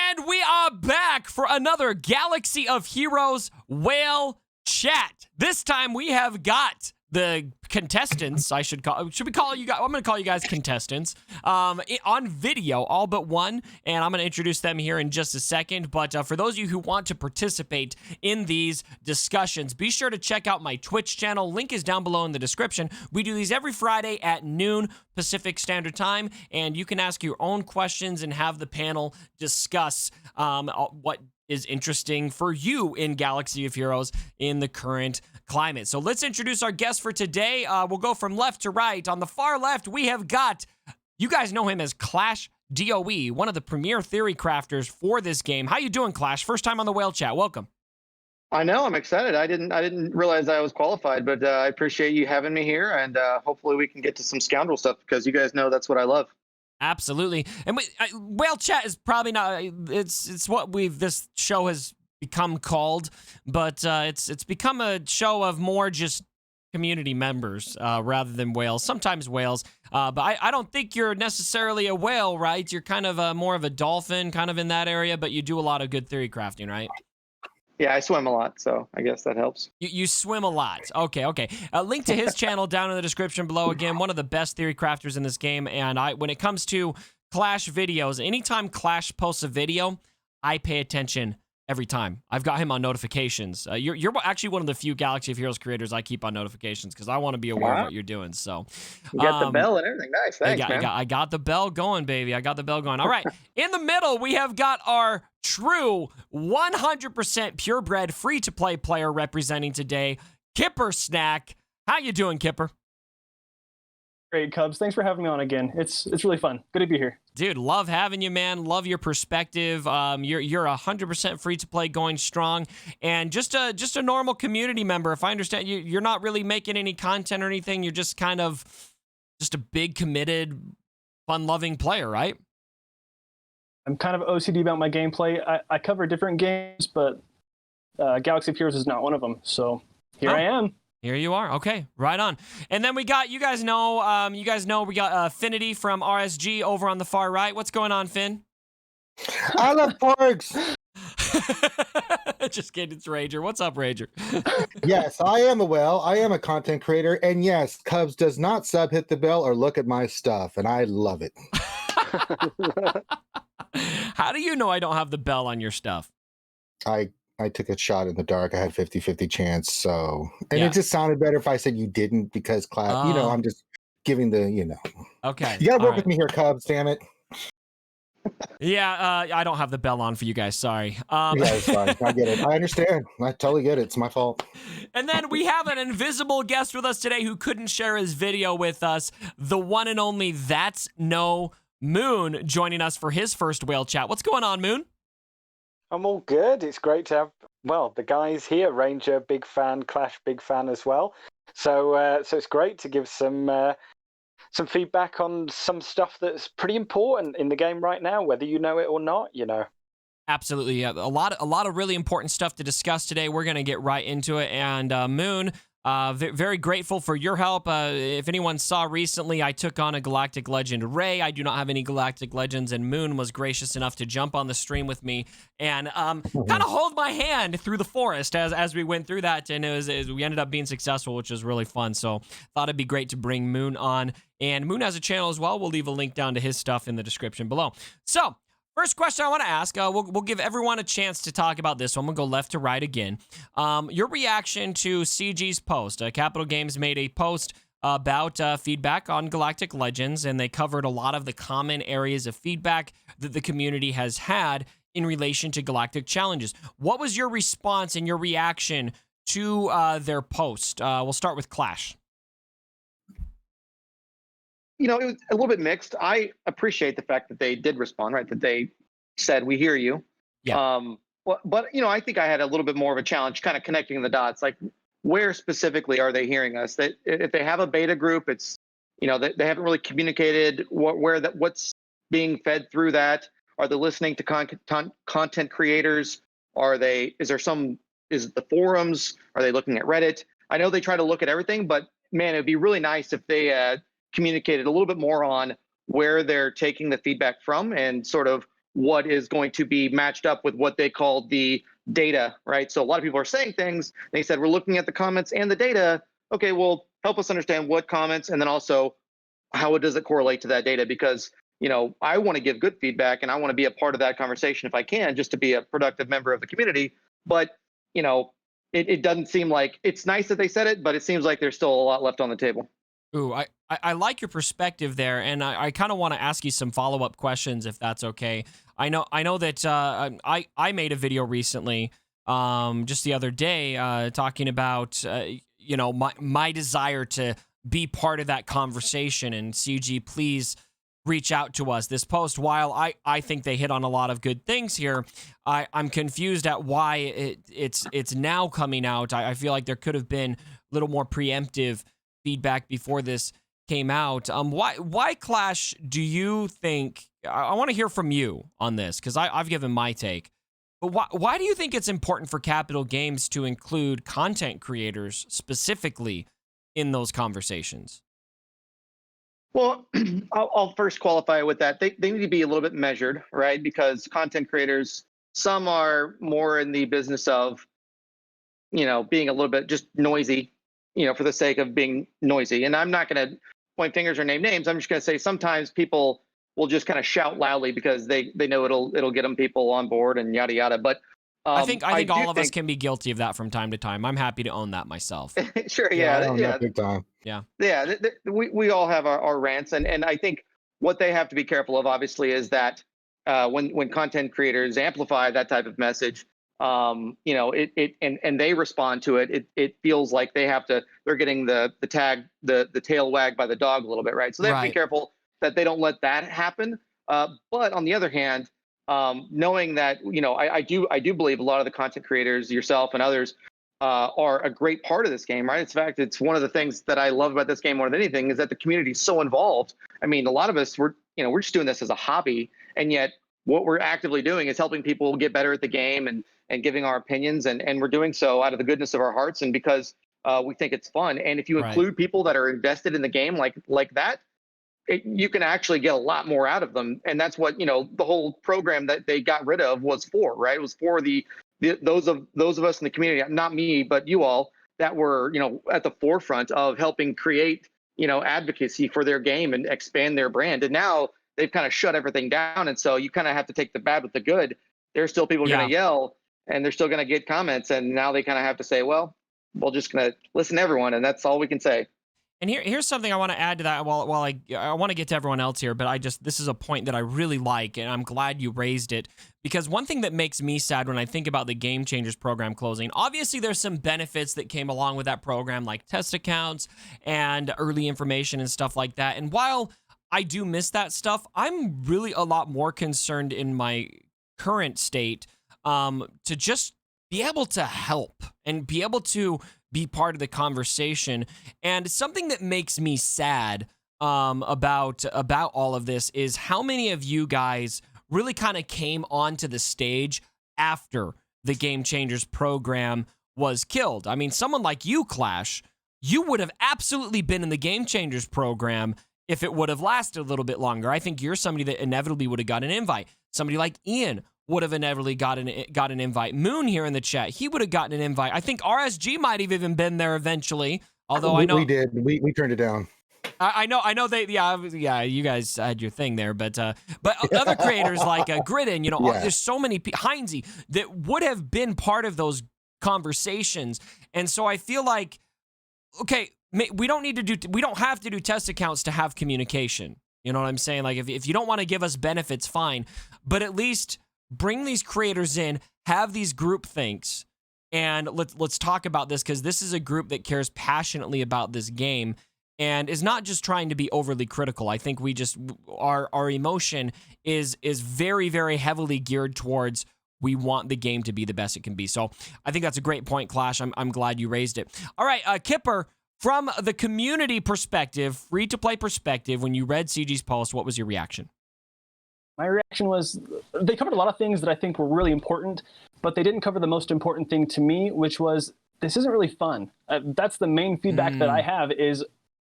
And we are back for another Galaxy of Heroes whale chat. This time we have got the contestants. Should we call you guys? I'm going to call you guys contestants on video, all but one, and I'm going to introduce them here in just a second. But for those of you who want to participate in these discussions, be sure to check out my Twitch channel. Link is down below in the description. We do these every Friday at noon Pacific Standard Time, and you can ask your own questions and have the panel discuss what is interesting for you in Galaxy of Heroes in the current climate. So let's introduce our guest for today. We'll go from left to right. On the far left, we have got, you guys know him as Clash DOE, one of the premier theory crafters for this game. How you doing, Clash? First time on the Whale Chat. Welcome. I know, I'm excited. I didn't realize I was qualified, but I appreciate you having me here, and hopefully we can get to some scoundrel stuff, because you guys know that's what I love. Absolutely. And Whale Chat is probably not, it's what this show has become called, but it's become a show of more just community members rather than whales. Sometimes whales, but I don't think you're necessarily a whale, right? You're kind of more of a dolphin, kind of in that area, but you do a lot of good theory crafting, right? Yeah, I swim a lot, so I guess that helps. You swim a lot. Okay. Link to his channel down in the description below. Again, one of the best theory crafters in this game, and when it comes to Clash videos, anytime Clash posts a video, I pay attention every time. I've got him on notifications. You're actually one of the few Galaxy of Heroes creators I keep on notifications, because I want to be aware of what you're doing. So you got the bell and everything. Nice, thanks, man. I got the bell going, baby. I got the bell going. All right, in the middle, we have got our true 100% purebred free-to-play player representing today, Kipper Snack. How you doing, Kipper? Great, Cubs. Thanks for having me on again. It's really fun. Good to be here. Dude, love having you, man. Love your perspective. You're 100% free to play, going strong, and just a normal community member. If I understand you, you're not really making any content or anything. You're just kind of just a big, committed, fun-loving player, right? I'm kind of OCD about my gameplay. I cover different games, but Galaxy of Heroes is not one of them. So here I am. Here you are. Okay, right on. And then we got, you guys know we got Affinity from RSG over on the far right. What's going on, Finn? I love porgs. Just kidding, it's Rager. What's up, Rager? Yes, I am a whale. I am a content creator. And yes, Cubs does not hit the bell or look at my stuff, and I love it. How do you know I don't have the bell on your stuff? I took a shot in the dark. I had 50-50 chance. So, and Yeah. it just sounded better if I said you didn't, because class, I'm just giving the, Okay. You gotta work with me here, Cubs, damn it. Yeah, I don't have the bell on for you guys. Sorry. Yeah, it's fine. I get it. I understand. I totally get it. It's my fault. And then we have an invisible guest with us today who couldn't share his video with us. The one and only That's No Moon joining us for his first whale chat. What's going on, Moon? I'm all good. It's great to have, the guys here, Ranger, big fan, Clash, big fan as well. So it's great to give some feedback on some stuff that's pretty important in the game right now, whether you know it or not, Absolutely. Yeah. A lot of really important stuff to discuss today. We're going to get right into it. And Moon, very grateful for your help. If anyone saw recently, I took on a Galactic Legend, Ray. I do not have any Galactic Legends, and Moon was gracious enough to jump on the stream with me and kind of hold my hand through the forest as we went through that, and we ended up being successful, which was really fun. So thought it'd be great to bring Moon on, and Moon has a channel as well. We'll leave a link down to his stuff in the description below. So first question I want to ask, we'll give everyone a chance to talk about this one. We'll go left to right again. Your reaction to CG's post. Capital Games made a post about feedback on Galactic Legends, and they covered a lot of the common areas of feedback that the community has had in relation to Galactic Challenges. What was your response and your reaction to their post? We'll start with Clash. It was a little bit mixed. I appreciate the fact that they did respond, right? That they said, "We hear you." Yeah. But I think I had a little bit more of a challenge kind of connecting the dots. Like, where specifically are they hearing us? That if they have a beta group, it's they haven't really communicated what's being fed through that. Are they listening to content creators? Is it the forums? Are they looking at Reddit? I know they try to look at everything, but man, it'd be really nice if they communicated a little bit more on where they're taking the feedback from and sort of what is going to be matched up with what they call the data, right? So a lot of people are saying things. They said, we're looking at the comments and the data. Okay, well, help us understand what comments, and then also how does it correlate to that data? Because, I want to give good feedback and I want to be a part of that conversation if I can, just to be a productive member of the community. But, it doesn't seem like, it's nice that they said it, but it seems like there's still a lot left on the table. Ooh, I like your perspective there, and I kind of want to ask you some follow-up questions if that's okay. I know that I made a video recently, just the other day, talking about my desire to be part of that conversation, and CG, please reach out to us. This post, while I think they hit on a lot of good things here, I'm confused at why it's now coming out. I feel like there could have been a little more preemptive feedback before this came out. Why Clash, do you think, I want to hear from you on this, because I've given my take, but why do you think it's important for Capital Games to include content creators specifically in those conversations? Well, I'll first qualify with that. They need to be a little bit measured, right? Because content creators, some are more in the business of, being a little bit just noisy, for the sake of being noisy. And I'm not going to point fingers or name names. I'm just going to say sometimes people will just kind of shout loudly because they know it'll get them people on board and yada yada. But I think all of us can be guilty of that from time to time. I'm happy to own that myself. Sure, Yeah. Big time. Yeah. We all have our rants, and I think what they have to be careful of, obviously, is that when content creators amplify that type of message, and they respond to it, it feels like they're getting the tail wagged by the dog a little bit, right? So they have to be careful that they don't let that happen. But on the other hand, knowing that, I do believe a lot of the content creators, yourself and others, are a great part of this game, right? In fact, it's one of the things that I love about this game more than anything is that the community is so involved. I mean, a lot of us, we're just doing this as a hobby, and yet what we're actively doing is helping people get better at the game and giving our opinions, and we're doing so out of the goodness of our hearts and because we think it's fun. And if you include people that are invested in the game like that, you can actually get a lot more out of them. And that's what, the whole program that they got rid of was for, right? It was for those of us in the community, not me, but you all, that were, at the forefront of helping create, advocacy for their game and expand their brand. And now they've kind of shut everything down. And so you kind of have to take the bad with the good. There's still people going to yell, and they're still going to get comments. And now they kind of have to say, well, we're just going to listen to everyone. And that's all we can say. And here's something I want to add to that. While I want to get to everyone else here, but this is a point that I really like, and I'm glad you raised it, because one thing that makes me sad when I think about the Game Changers program closing, obviously there's some benefits that came along with that program, like test accounts and early information and stuff like that. And while I do miss that stuff, I'm really a lot more concerned in my current state to just be able to help and be able to be part of the conversation. And something that makes me sad about all of this is how many of you guys really kind of came onto the stage after the Game Changers program was killed. I mean, someone like you, Clash, you would have absolutely been in the Game Changers program if it would have lasted a little bit longer. I think you're somebody that inevitably would have got an invite. Somebody like Ian would have inevitably got an invite. Moon here in the chat, he would have gotten an invite. I think RSG might have even been there eventually. Although I know we did, we turned it down. I know they, you guys had your thing there, but other creators like Gridden, there's so many Heinze that would have been part of those conversations, and so I feel like, okay, we don't have to do test accounts to have communication. You know what I'm saying? Like if you don't want to give us benefits, fine, but at least bring these creators in, have these group thinks, and let's talk about this, because this is a group that cares passionately about this game and is not just trying to be overly critical. I think our emotion is very, very heavily geared towards we want the game to be the best it can be. So I think that's a great point, Clash. I'm glad you raised it. All right, Kipper, from the community perspective, free-to-play perspective, when you read CG's post, what was your reaction? My reaction was they covered a lot of things that I think were really important, but they didn't cover the most important thing to me, which was this isn't really fun. That's the main feedback that I have is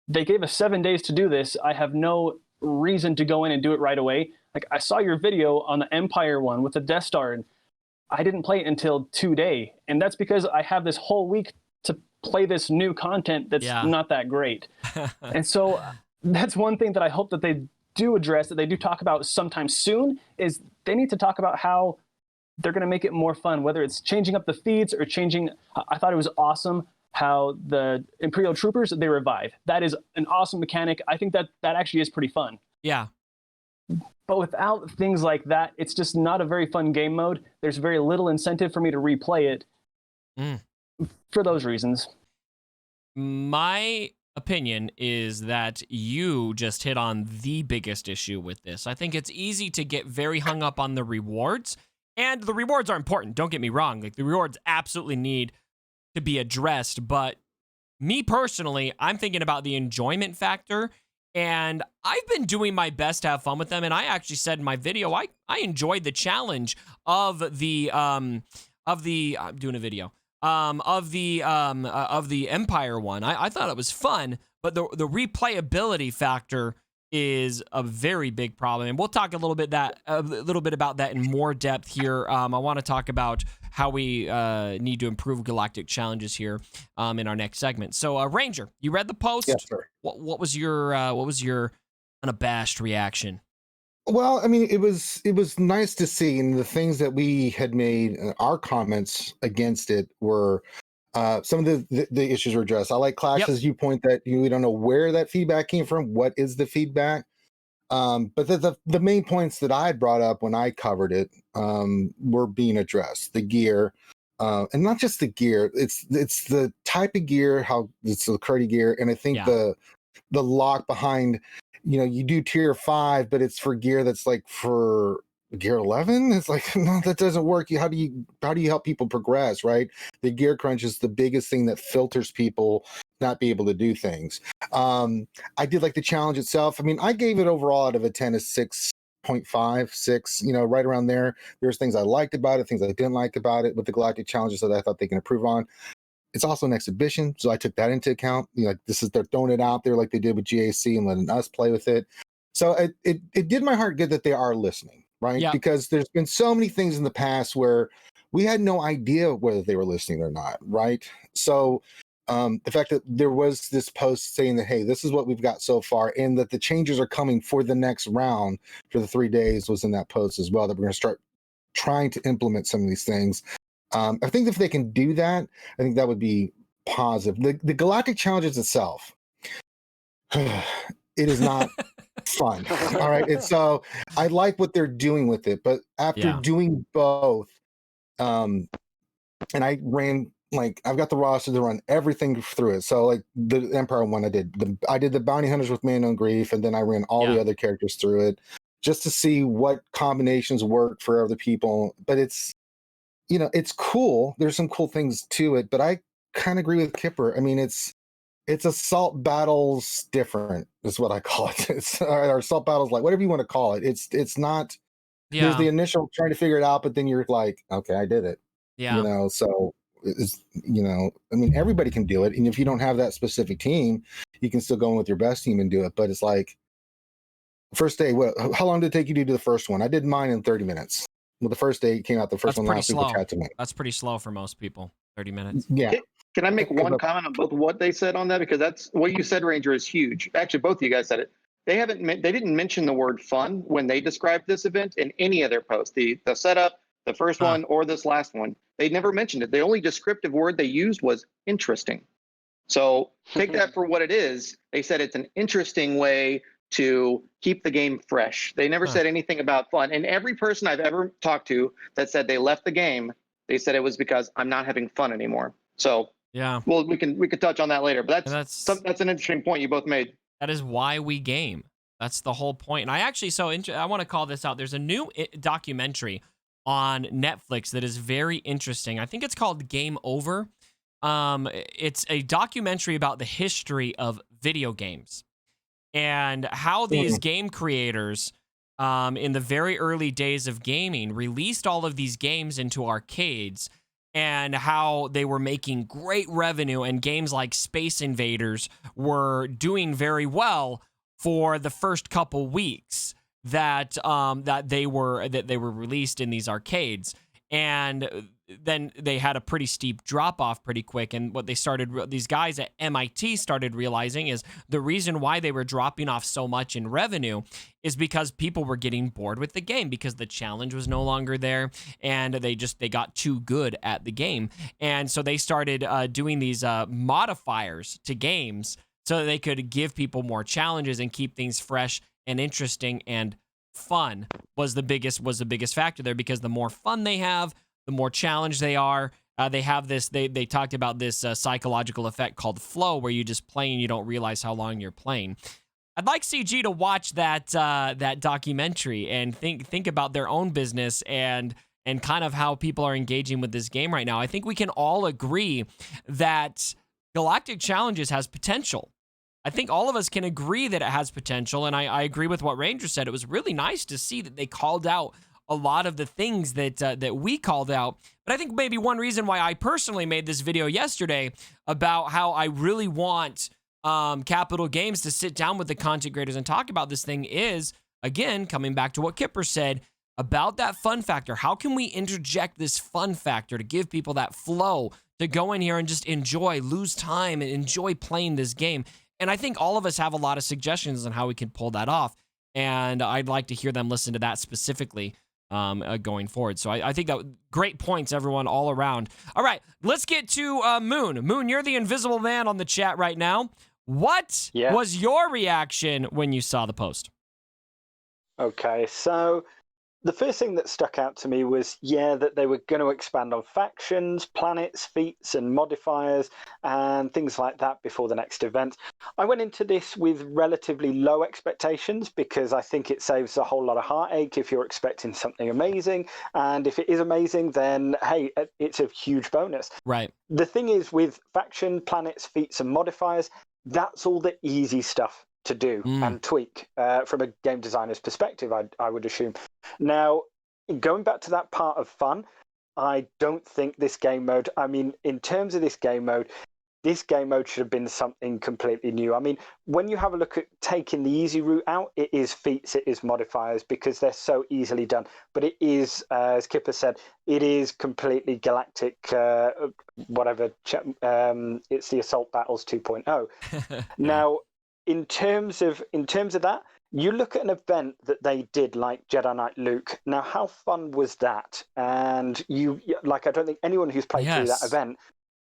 they gave us 7 days to do this. I have no reason to go in and do it right away. Like, I saw your video on the Empire one with the Death Star, and I didn't play it until today. And that's because I have this whole week to play this new content that's not that great. And so that's one thing that I hope that they do address, that they do talk about sometime soon, is they need to talk about how they're going to make it more fun, whether it's changing up the feeds or changing. I thought it was awesome how the Imperial Troopers, they revive. That is an awesome mechanic. I think that actually is pretty fun. Yeah. But without things like that, it's just not a very fun game mode. There's very little incentive for me to replay it for those reasons. My opinion is that you just hit on the biggest issue with this. I think it's easy to get very hung up on the rewards, and the rewards are important. Don't get me wrong. Like, the rewards absolutely need to be addressed, but me personally, I'm thinking about the enjoyment factor, and I've been doing my best to have fun with them. And I actually said in my video, I enjoyed the challenge of the I'm doing a video of the Empire one. I thought it was fun, but the replayability factor is a very big problem, and we'll talk a little bit about that in more depth here. I want to talk about how we need to improve Galactic Challenges here in our next segment. So, Ranger, you read the post? Yes, sir. What was your unabashed reaction? Well, I mean, it was nice to see, and the things that we had made, our comments against it were some of the issues were addressed. I like Clash's viewpoint that we don't know where that feedback came from. What is the feedback? But the main points that I brought up when I covered it were being addressed. The gear, and not just the gear. It's the type of gear, how it's the Curdy gear, and I think the lock behind. You do tier 5, but it's for gear that's like for gear 11. It's like, no, that doesn't work. How do you help people progress, right? The gear crunch is the biggest thing that filters people not be able to do things. I did like the challenge itself. I mean, I gave it overall out of a 10 a 6.5, 6, right around there. There's things I liked about it, things I didn't like about it with the Galactic Challenges that I thought they can improve on. It's also an exhibition, so I took that into account. They're throwing it out there like they did with GAC and letting us play with it. So it did my heart good that they are listening, right? Yeah. Because there's been so many things in the past where we had no idea whether they were listening or not, right? So the fact that there was this post saying that, hey, this is what we've got so far, and that the changes are coming for the next round for the 3 days was in that post as well, that we're going to start trying to implement some of these things. I think if they can do that, I think that would be positive. The Galactic Challenges itself, it is not fun. All right. And so I like what they're doing with it, but after doing both, and I ran, I've got the roster to run everything through it. So like the Empire one, I did the Bounty Hunters with Man on Grief, and then I ran all the other characters through it just to see what combinations work for other people. But it's cool. There's some cool things to it, but I kind of agree with Kipper. I mean, it's assault battles different is what I call it. It's or assault battles, like whatever you want to call it. It's not. Yeah. There's the initial trying to figure it out, but then you're like, okay, I did it. Yeah. So it's I mean, everybody can do it, and if you don't have that specific team, you can still go in with your best team and do it. But it's like first day. How long did it take you to do the first one? I did mine in 30 minutes. Well, the first day it came out, the first one last week, which had to make. That's pretty slow for most people. 30 minutes. Yeah. Can I make one comment on both what they said on that? Because that's what you said, Ranger, is huge. Actually, both of you guys said it. They didn't mention the word fun when they described this event in any of their posts. The setup, the first one, or this last one. They never mentioned it. The only descriptive word they used was interesting. So take that for what it is. They said it's an interesting way to keep the game fresh. They never said anything about fun. And every person I've ever talked to that said they left the game, they said it was because I'm not having fun anymore. So well, we can touch on that later. But that's an interesting point you both made. That is why we game. That's the whole point. And I actually I want to call this out. There's a new documentary on Netflix that is very interesting. I think it's called Game Over. It's a documentary about the history of video games and how these game creators in the very early days of gaming released all of these games into arcades, and how they were making great revenue, and games like Space Invaders were doing very well for the first couple weeks. that that they were released in these arcades, and then they had a pretty steep drop off pretty quick. And what these guys at MIT started realizing is the reason why they were dropping off so much in revenue is because people were getting bored with the game because the challenge was no longer there, and they got too good at the game. And so they started doing these modifiers to games so that they could give people more challenges and keep things fresh and interesting, and fun was the biggest factor there, because the more fun they have, the more challenged they are. They have this, they talked about this psychological effect called flow, where you just play and you don't realize how long you're playing. I'd like CG to watch that documentary and think about their own business and kind of how people are engaging with this game right now. I think we can all agree that Galactic Challenges has potential. I think all of us can agree that it has potential, and I agree with what Ranger said. It was really nice to see that they called out a lot of the things that we called out. But I think maybe one reason why I personally made this video yesterday about how I really want Capital Games to sit down with the content creators and talk about this thing is, again, coming back to what Kipper said about that fun factor. How can we interject this fun factor to give people that flow to go in here and just enjoy, lose time, and enjoy playing this game? And I think all of us have a lot of suggestions on how we can pull that off. And I'd like to hear them listen to that specifically going forward. So I think that great points, everyone, all around. All right, let's get to Moon. Moon, you're the invisible man on the chat right now. What was your reaction when you saw the post? Okay, so the first thing that stuck out to me was, that they were going to expand on factions, planets, feats, and modifiers, and things like that before the next event. I went into this with relatively low expectations because I think it saves a whole lot of heartache if you're expecting something amazing. And if it is amazing, then, hey, it's a huge bonus. Right. The thing is, with faction, planets, feats, and modifiers, that's all the easy stuff to do and tweak from a game designer's perspective, I would assume. Now, going back to that part of fun, I don't think this game mode, in terms of this game mode should have been something completely new. When you have a look at taking the easy route out, it is feats, it is modifiers, because they're so easily done. But it is, as Kipper said, it is completely Galactic, it's the Assault Battles 2.0. Now, in terms of that, you look at an event that they did like Jedi Knight Luke. Now, how fun was that? And I don't think anyone who's played through that event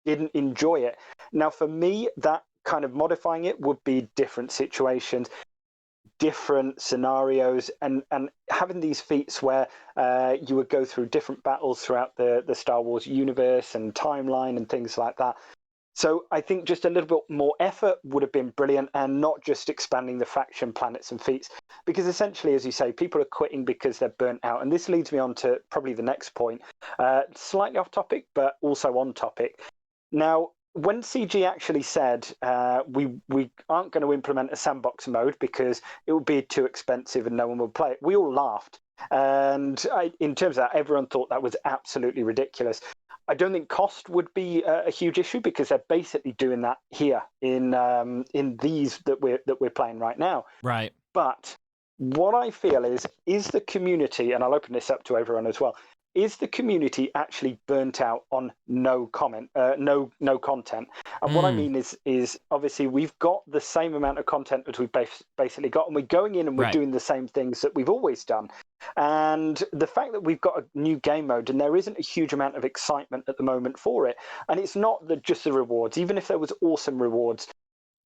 didn't enjoy it. Now, for me, that kind of modifying it would be different situations, different scenarios, and having these feats where you would go through different battles throughout the Star Wars universe and timeline and things like that. So I think just a little bit more effort would have been brilliant, and not just expanding the faction, planets, and feats. Because essentially, as you say, people are quitting because they're burnt out. And this leads me on to probably the next point. Slightly off topic, but also on topic. Now, when CG actually said we aren't going to implement a sandbox mode because it would be too expensive and no one would play it, we all laughed. And in terms of that, everyone thought that was absolutely ridiculous. I don't think cost would be a huge issue because they're basically doing that here in these that we're playing right now. Right. But what I feel is the community, and I'll open this up to everyone as well, is the community actually burnt out on no content? And what I mean is obviously we've got the same amount of content as we've basically got, and we're going in and we're doing the same things that we've always done. And the fact that we've got a new game mode and there isn't a huge amount of excitement at the moment for it, and it's not just the rewards. Even if there was awesome rewards,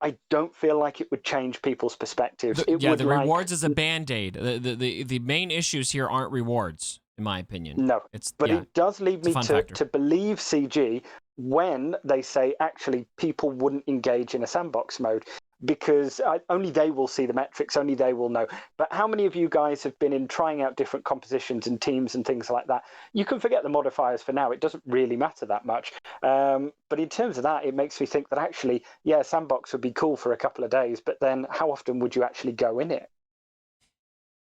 I don't feel like it would change people's perspectives. The rewards is a Band-Aid. The main issues here aren't rewards, in my opinion. No, it does lead me to believe CG when they say actually people wouldn't engage in a sandbox mode, because only they will see the metrics, only they will know. But how many of you guys have been in trying out different compositions and teams and things like that? You can forget the modifiers for now. It doesn't really matter that much. But in terms of that, it makes me think that actually, sandbox would be cool for a couple of days, but then how often would you actually go in it?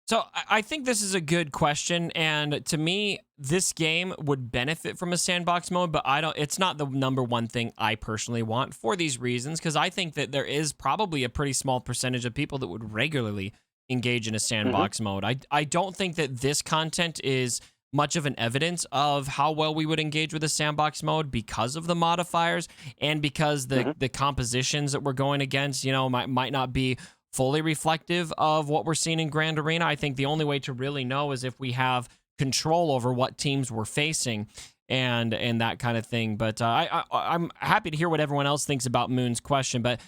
So I think this is a good question, and to me, this game would benefit from a sandbox mode, but it's not the number one thing I personally want for these reasons, because I think that there is probably a pretty small percentage of people that would regularly engage in a sandbox mode. I don't think that this content is much of an evidence of how well we would engage with a sandbox mode because of the modifiers and because the compositions that we're going against, might not be fully reflective of what we're seeing in Grand Arena. I think the only way to really know is if we have control over what teams we're facing and that kind of thing. But I'm happy to hear what everyone else thinks about Moon's question. But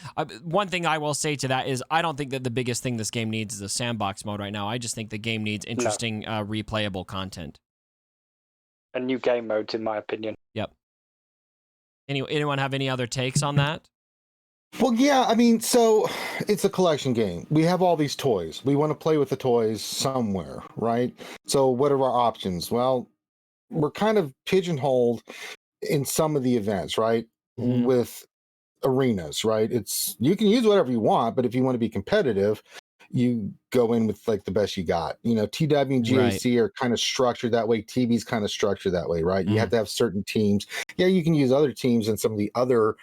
one thing I will say to that is I don't think that the biggest thing this game needs is a sandbox mode right now. I just think the game needs interesting, replayable content. And new game modes, in my opinion. Yep. Anyone have any other takes on that? Well, yeah, I mean, so it's a collection game. We have all these toys. We want to play with the toys somewhere, right? So what are our options? Well, we're kind of pigeonholed in some of the events, right? With arenas, right? You can use whatever you want, but if you want to be competitive, you go in with like the best you got. TW and GAC are kind of structured that way. TV's kind of structured that way, right? You have to have certain teams. Yeah, you can use other teams in some of the other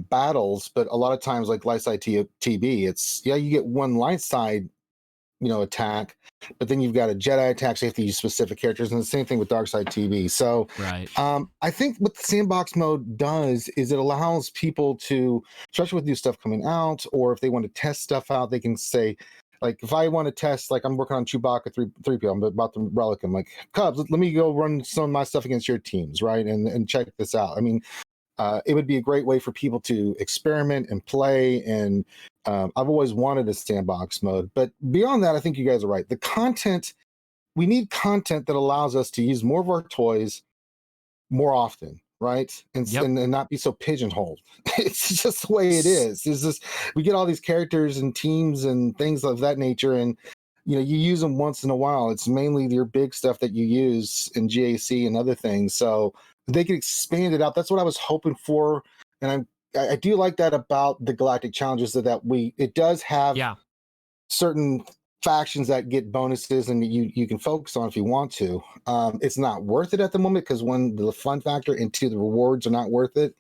battles, but a lot of times like light side TB, you get one light side attack, but then you've got a Jedi attack, so you have to use specific characters, and the same thing with dark side TV. So I think what the sandbox mode does is it allows people to, especially with new stuff coming out, or if they want to test stuff out, they can say, like, if I want to test, like I'm working on Chewbacca 3PO, I'm about to relic him, like, Cubs, let me go run some of my stuff against your teams, right? And check this out. I mean, it would be a great way for people to experiment and play. And I've always wanted a sandbox mode. But beyond that, I think you guys are right. The content, we need content that allows us to use more of our toys more often, right? And not be so pigeonholed. It's just the way it is. We get all these characters and teams and things of that nature. And you use them once in a while. It's mainly your big stuff that you use in GAC and other things. So they can expand it out. That's what I was hoping for, and I do like that about the Galactic Challenges, that it does have certain factions that get bonuses, and you can focus on if you want to. It's not worth it at the moment because the fun factor and two, the rewards are not worth it.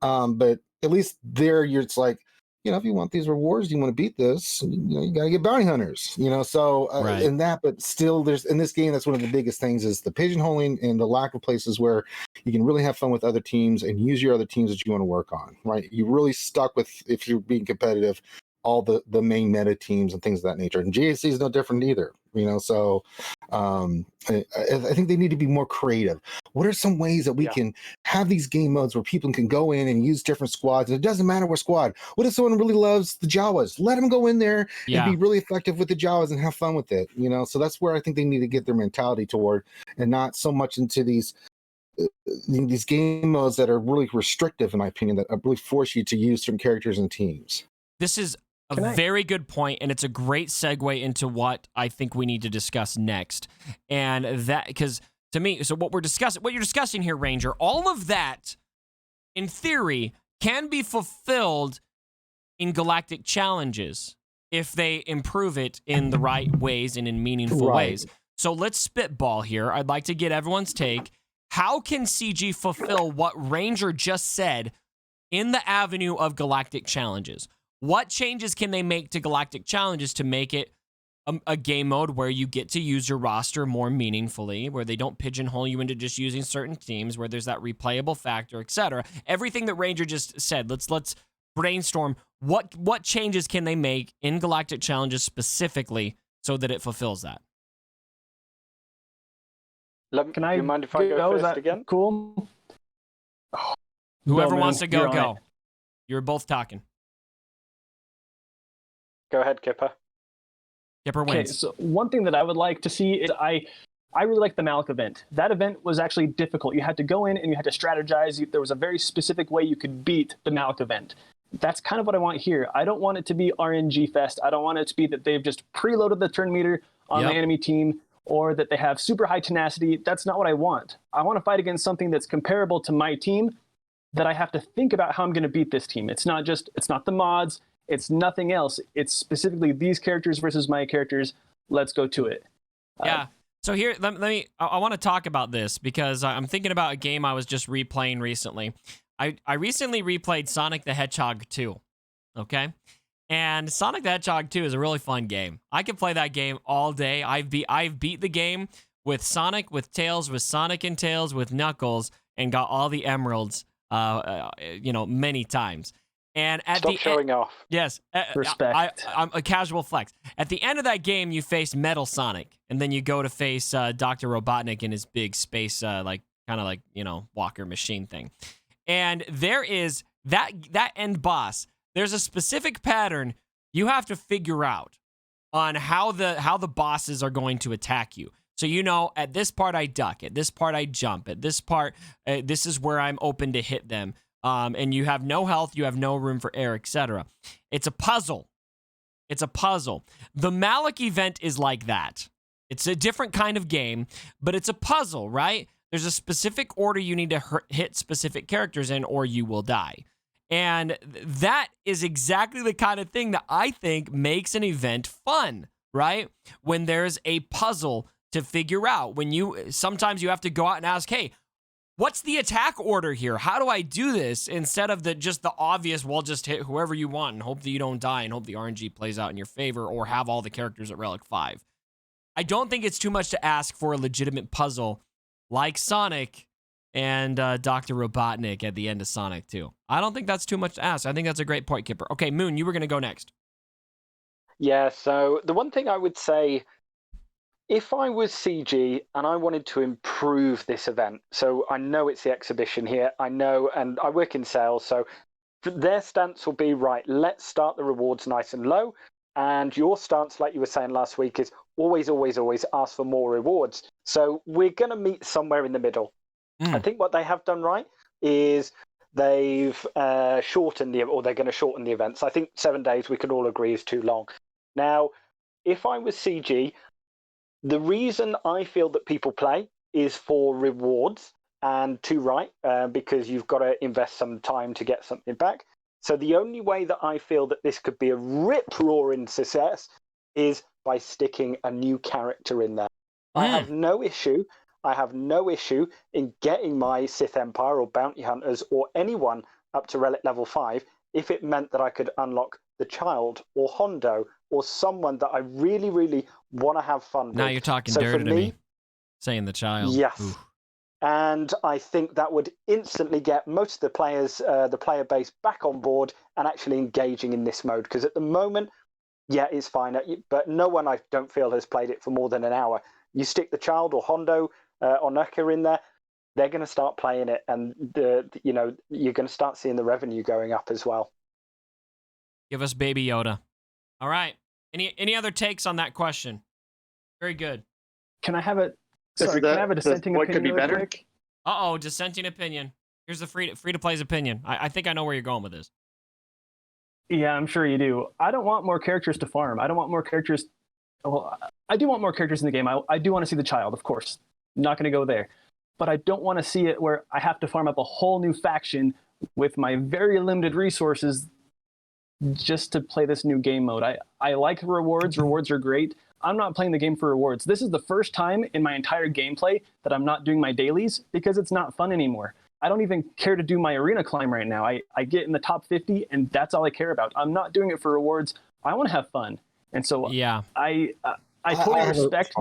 But at least there, it's like, if you want these rewards, you want to beat this, you got to get bounty hunters, so in that, but still in this game, that's one of the biggest things is the pigeonholing and the lack of places where you can really have fun with other teams and use your other teams that you want to work on, right? You're really stuck with, if you're being competitive, all the main meta teams and things of that nature. And GAC is no different either, so I think they need to be more creative. What are some ways that we can have these game modes where people can go in and use different squads? And it doesn't matter what squad. What if someone really loves the Jawas? Let them go in there and be really effective with the Jawas and have fun with it, so that's where I think they need to get their mentality toward, and not so much into these game modes that are really restrictive, in my opinion, that really force you to use certain characters and teams. This is a very good point, and it's a great segue into what I think we need to discuss next. And that, because to me, so what you're discussing here, Ranger, all of that, in theory, can be fulfilled in Galactic Challenges if they improve it in the right ways and in meaningful ways. So let's spitball here. I'd like to get everyone's take. How can CG fulfill what Ranger just said in the avenue of Galactic Challenges? What changes can they make to Galactic Challenges to make it a game mode where you get to use your roster more meaningfully, where they don't pigeonhole you into just using certain teams, where there's that replayable factor, etc. Everything that Ranger just said, let's brainstorm what changes can they make in Galactic Challenges specifically so that it fulfills that. Can I? Do you mind if I go first again? Cool. Whoever wants to go. You're both talking. Go ahead, Kipper. Kipper wins. Okay, so one thing that I would like to see is I really like the Malak event. That event was actually difficult. You had to go in and you had to strategize. There was a very specific way you could beat the Malak event. That's kind of what I want here. I don't want it to be RNG fest. I don't want it to be that they've just preloaded the turn meter on the enemy team, or that they have super high tenacity. That's not what I want. I want to fight against something that's comparable to my team, that I have to think about how I'm going to beat this team. It's not the mods. It's nothing else. It's specifically these characters versus my characters. Let's go to it. Yeah. So here, I want to talk about this because I'm thinking about a game I was just replaying recently. I recently replayed Sonic the Hedgehog 2. Okay. And Sonic the Hedgehog 2 is a really fun game. I can play that game all day. I've beat the game with Sonic, with Tails, with Sonic and Tails, with Knuckles, and got all the emeralds, many times. And at Stop showing off. Yes. Respect. I'm a casual flex. At the end of that game, you face Metal Sonic, and then you go to face Dr. Robotnik in his big space, walker machine thing. And there is that end boss. There's a specific pattern you have to figure out on how the bosses are going to attack you. So at this part I duck, at this part I jump, at this part this is where I'm open to hit them. And you have no health, you have no room for air, etc. It's a puzzle. It's a puzzle. The Malik event is like that. It's a different kind of game, but it's a puzzle, right? There's a specific order you need to hit specific characters in, or you will die. And that is exactly the kind of thing that I think makes an event fun, right? When there's a puzzle to figure out. Sometimes you have to go out and ask, hey, what's the attack order here? How do I do this? Instead of just the obvious, well, just hit whoever you want and hope that you don't die and hope the RNG plays out in your favor, or have all the characters at Relic 5. I don't think it's too much to ask for a legitimate puzzle like Sonic and Dr. Robotnik at the end of Sonic 2. I don't think that's too much to ask. I think that's a great point, Kipper. Okay, Moon, you were going to go next. Yeah, so the one thing I would say, if I was CG and I wanted to improve this event, so I know it's the exhibition here, I know, and I work in sales, so their stance will be, right, let's start the rewards nice and low, and your stance, like you were saying last week, is always, always, always ask for more rewards. So we're going to meet somewhere in the middle. I think what they have done right is they've shortened they're going to shorten the events. I think 7 days we could all agree is too long. Now, if I was CG, the reason I feel that people play is for rewards, and because you've got to invest some time to get something back. So the only way that I feel that this could be a rip-roaring success is by sticking a new character in there. I have no issue in getting my Sith Empire or Bounty Hunters or anyone up to Relic level 5 if it meant that I could unlock the child or Hondo or someone that I really, really want to have fun with. Now you're talking dirty to me, saying the child. Yes. Ooh. And I think that would instantly get most of the players, the player base, back on board and actually engaging in this mode. Because at the moment, yeah, it's fine. But no one, I don't feel, has played it for more than an hour. You stick the child or Hondo or Nuka in there, they're going to start playing it. And, you're going to start seeing the revenue going up as well. Give us Baby Yoda. All right. Any other takes on that question? Very good. Can I have a dissenting what opinion? could be real better? quick? Dissenting opinion. Here's the free to play's opinion. I think I know where you're going with this. Yeah, I'm sure you do. I don't want more characters to farm. I don't want more characters. Well, I do want more characters in the game. I do want to see the child, of course. Not going to go there. But I don't want to see it where I have to farm up a whole new faction with my very limited resources just to play this new game mode. I like rewards. Rewards are great. I'm not playing the game for rewards. This is the first time in my entire gameplay that I'm not doing my dailies because it's not fun anymore. I don't even care to do my arena climb right now. I get in the top 50 and that's all I care about. I'm not doing it for rewards. I want to have fun. And so yeah, I totally respect,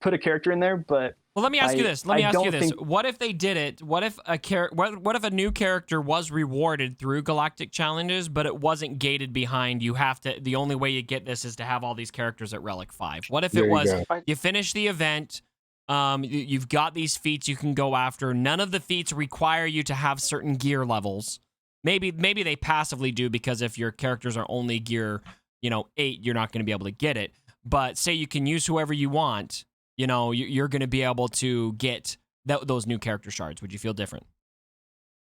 put a character in there, but well, let me ask you this. What if they did it? What if what if a new character was rewarded through Galactic Challenges, but it wasn't gated behind? The only way you get this is to have all these characters at Relic 5. What if you finish the event, you've got these feats you can go after. None of the feats require you to have certain gear levels. Maybe they passively do, because if your characters are only gear, 8, you're not going to be able to get it. But say you can use whoever you want. You're going to be able to get those new character shards. Would you feel different?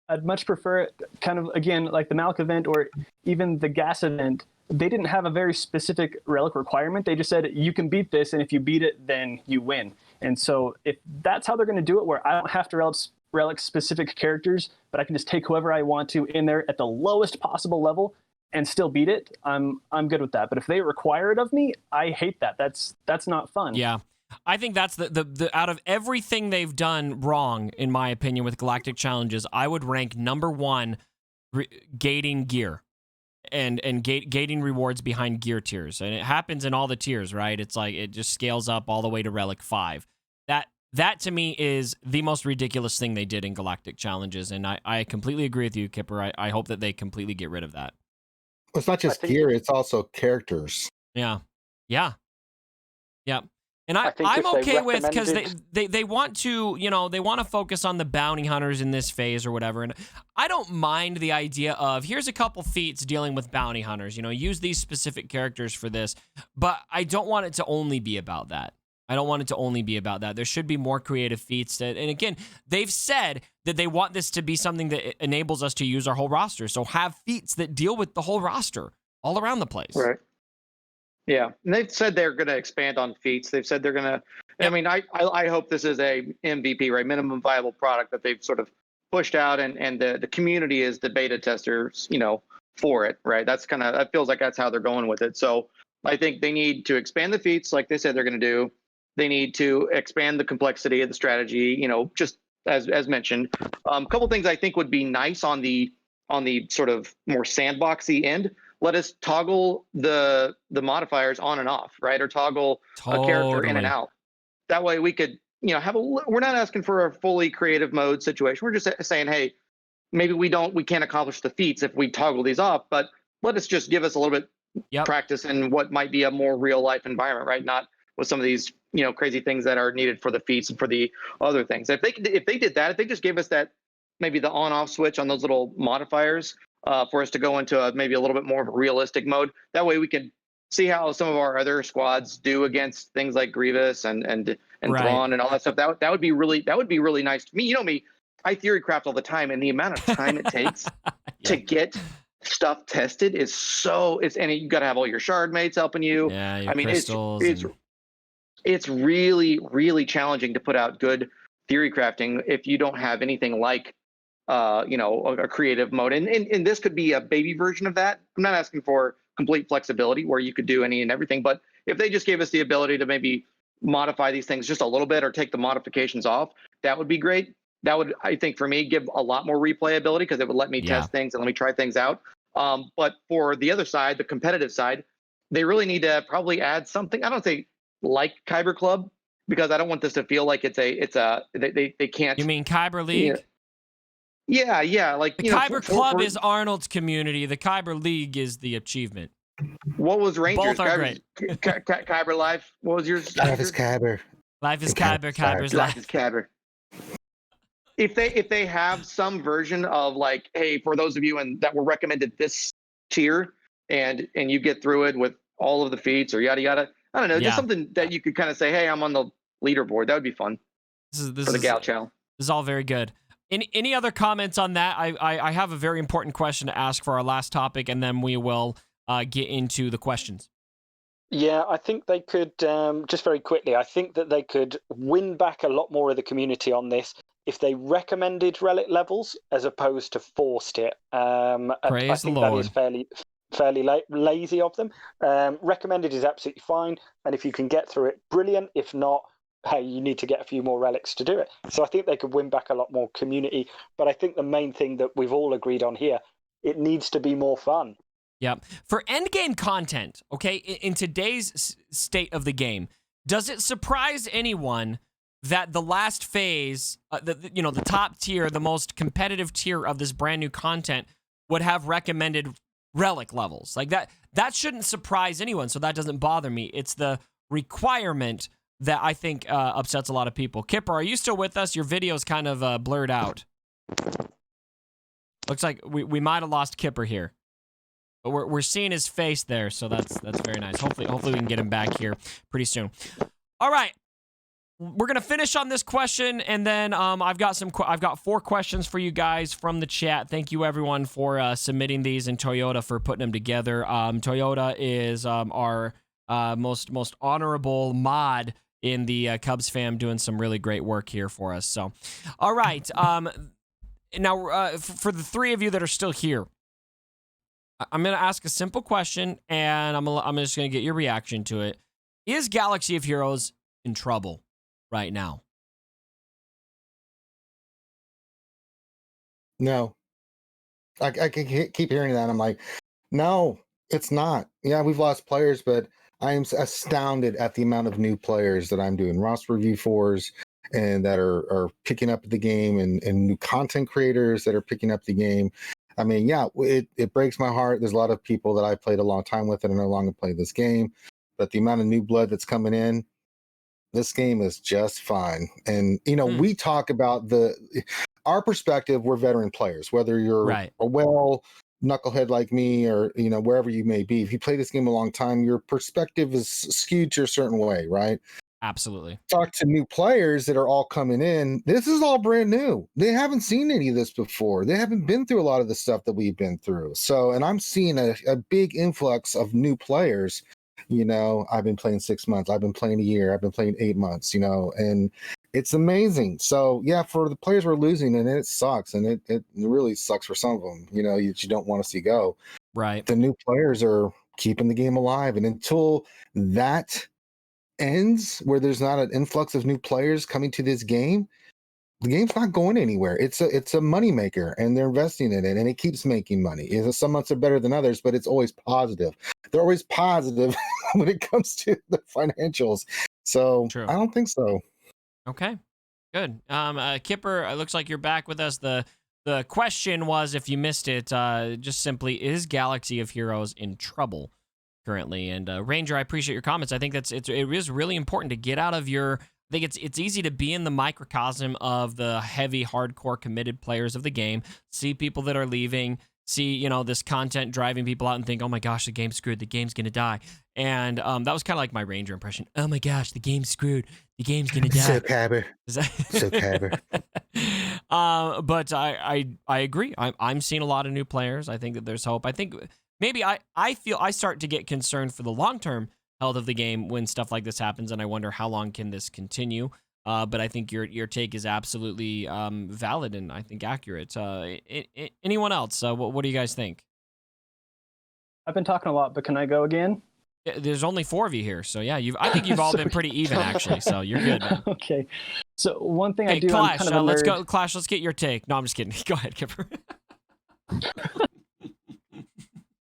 I'd much prefer it kind of, again, like the Malk event or even the Gas event. They didn't have a very specific relic requirement. They just said, you can beat this, and if you beat it, then you win. And so if that's how they're going to do it, where I don't have to relic specific characters, but I can just take whoever I want to in there at the lowest possible level and still beat it, I'm good with that. But if they require it of me, I hate that. That's not fun. Yeah. I think that's the out of everything they've done wrong, in my opinion, with Galactic Challenges, I would rank number 1 gating gear. gating rewards behind gear tiers, and it happens in all the tiers, right? It's like it just scales up all the way to Relic 5. That to me is the most ridiculous thing they did in Galactic Challenges, and I completely agree with you, Kipper. I hope that they completely get rid of that. It's not just gear; it's also characters. Yeah, yeah. And I think I'm if they okay with, because recommended- they want to, they want to focus on the bounty hunters in this phase or whatever. And I don't mind the idea of, here's a couple feats dealing with bounty hunters, use these specific characters for this, but I don't want it to only be about that. There should be more creative feats and again, they've said that they want this to be something that enables us to use our whole roster. So have feats that deal with the whole roster all around the place. Right. Yeah, and they've said they're going to expand on feats. They've said they're going to. Yep. I mean, I hope this is a MVP, right? Minimum viable product that they've sort of pushed out, and the community is the beta testers, for it, right? That feels like that's how they're going with it. So I think they need to expand the feats, like they said they're going to do. They need to expand the complexity of the strategy, just as mentioned. A couple things I think would be nice on the sort of more sandboxy end. Let us toggle the modifiers on and off, right? Or toggle a character in and out. That way we could, we're not asking for a fully creative mode situation. We're just saying, hey, maybe we can't accomplish the feats if we toggle these off, but let us just give us a little bit practice in what might be a more real life environment, right? Not with some of these, crazy things that are needed for the feats and for the other things. If they did that, if they just gave us that, maybe the on off switch on those little modifiers, for us to go into maybe a little bit more of a realistic mode. That way we can see how some of our other squads do against things like Grievous and right. Thrawn and all that stuff. That would be really nice to me. You know me, I theory craft all the time, and the amount of time it takes to get stuff tested is and you got to have all your shard mates helping you. Yeah, your I mean, crystals it's really, really challenging to put out good theory crafting if you don't have anything like a creative mode. And this could be a baby version of that. I'm not asking for complete flexibility where you could do any and everything, but if they just gave us the ability to maybe modify these things just a little bit or take the modifications off, that would be great. That would, I think, for me, give a lot more replayability because it would let me test things and let me try things out. But for the other side, the competitive side, they really need to probably add something. I don't say like Kyber Club, because I don't want this to feel like they can't. You mean Kyber League? Yeah. Like the Kyber Club is Arnold's community. The Kyber League is the achievement. What was Rangers? Both are great. Kyber Life. What was yours? Life is Kyber. Life is Kyber. Kyber's life is Kyber. If they have some version of like, hey, for those of you that were recommended this tier, and you get through it with all of the feats or yada yada. I don't know, just something that you could kind of say, hey, I'm on the leaderboard. That would be fun. This for the Gal Chow. This is all very good. Any other comments on that? I have a very important question to ask for our last topic, and then we will get into the questions. Yeah, I think they could, just very quickly, I think that they could win back a lot more of the community on this if they recommended relic levels as opposed to forced it. Praise the Lord. That is fairly lazy of them. Recommended is absolutely fine, and if you can get through it, brilliant. If not, hey, you need to get a few more relics to do it. So I think they could win back a lot more community. But I think the main thing that we've all agreed on here, it needs to be more fun. Yeah. For endgame content, okay, in today's state of the game, does it surprise anyone that the last phase, the top tier, the most competitive tier of this brand new content would have recommended relic levels? Like that shouldn't surprise anyone, so that doesn't bother me. It's the requirement that I think upsets a lot of people. Kipper, are you still with us? Your video's kind of blurred out. Looks like we might have lost Kipper here. But we're seeing his face there, so that's very nice. Hopefully we can get him back here pretty soon. All right. We're gonna finish on this question, and then I've got 4 questions for you guys from the chat. Thank you everyone for submitting these, and Toyota for putting them together. Toyota is our most honorable mod in the Cubs fam, doing some really great work here for us. So, all right. Now for the 3 of you that are still here, I'm gonna ask a simple question, and I'm just gonna get your reaction to it. Is Galaxy of Heroes in trouble right now? No. I can keep hearing that. I'm like, No, it's not. Yeah, we've lost players, but I am astounded at the amount of new players that I'm doing roster review fors and that are picking up the game, and new content creators that are picking up the game. I mean, yeah, it breaks my heart. There's a lot of people that I played a long time with that are no longer play this game, but the amount of new blood that's coming in, this game is just fine. And we talk about our perspective. We're veteran players, whether you're Right. a knucklehead like me, or wherever you may be. If you play this game a long time, your perspective is skewed to a certain way, right? Absolutely. Talk to new players that are all coming in. This is all brand new. They haven't seen any of this before. They haven't been through a lot of the stuff that we've been through. So, and I'm seeing a big influx of new players. I've been playing 6 months. I've been playing a year. I've been playing 8 months, and it's amazing. So yeah, for the players we're losing, and it sucks. And it really sucks for some of them, you don't want to see go. Right. The new players are keeping the game alive. And until that ends, where there's not an influx of new players coming to this game, the game's not going anywhere. It's a money maker, and they're investing in it, and it keeps making money. Some months are better than others, but it's always positive. They're always positive when it comes to the financials. So True. I don't think so. Okay, good. Kipper, it looks like you're back with us. The question was, if you missed it, just simply, is Galaxy of Heroes in trouble currently? And Ranger, I appreciate your comments. I think it is really important to get out of your. I think it's easy to be in the microcosm of the heavy, hardcore, committed players of the game. See people that are leaving. See this content driving people out and think, oh my gosh, the game's screwed. The game's gonna die. And that was kind of like my Ranger impression. Oh my gosh, the game's screwed. The game's gonna die. So cabber. So cabber. But I agree. I'm seeing a lot of new players. I think that there's hope. I think maybe I feel I start to get concerned for the long-term health of the game when stuff like this happens, and I wonder how long can this continue. But I think your take is absolutely valid and I think accurate. Anyone else? What do you guys think? I've been talking a lot, but can I go again? There's only 4 of you here, so yeah, I think you've all been pretty even actually. So you're good, man. Okay. So one thing I do, Clash, I'm kind of a let's nerd. go, Clash. Let's get your take. No, I'm just kidding. Go ahead, Kipper.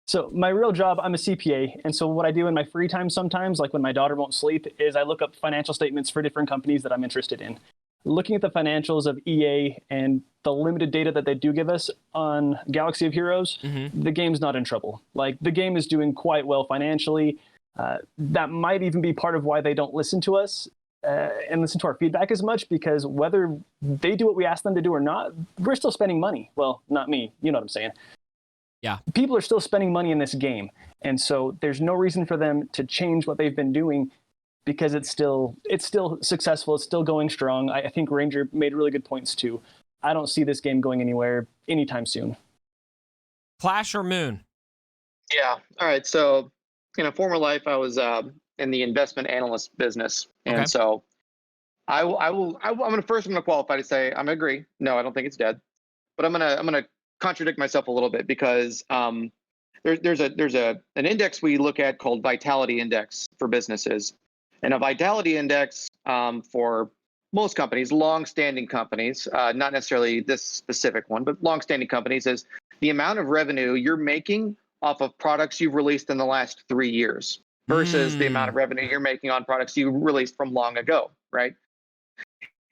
So my real job, I'm a CPA. And so what I do in my free time sometimes, like when my daughter won't sleep, is I look up financial statements for different companies that I'm interested in. Looking at the financials of EA and the limited data that they do give us on Galaxy of Heroes, the game's not in trouble. Like, the game is doing quite well financially. That might even be part of why they don't listen to us and listen to our feedback as much, because whether they do what we ask them to do or not, we're still spending money. Well, not me. You know what I'm saying? Yeah. People are still spending money in this game. And so there's no reason for them to change what they've been doing, because it's still successful. It's still going strong. I think Ranger made really good points too. I don't see this game going anywhere anytime soon. Clash or Moon? Yeah. All right. So in a former life, I was in the investment analyst business. And Okay. so I'm going to qualify to say I'm going to agree. No, I don't think it's dead, but I'm going to contradict myself a little bit, because there's an index we look at called Vitality Index for businesses. And a Vitality Index for most companies, long-standing companies, not necessarily this specific one, but long-standing companies, is the amount of revenue you're making off of products you've released in the last 3 years versus the amount of revenue you're making on products you released from long ago, right?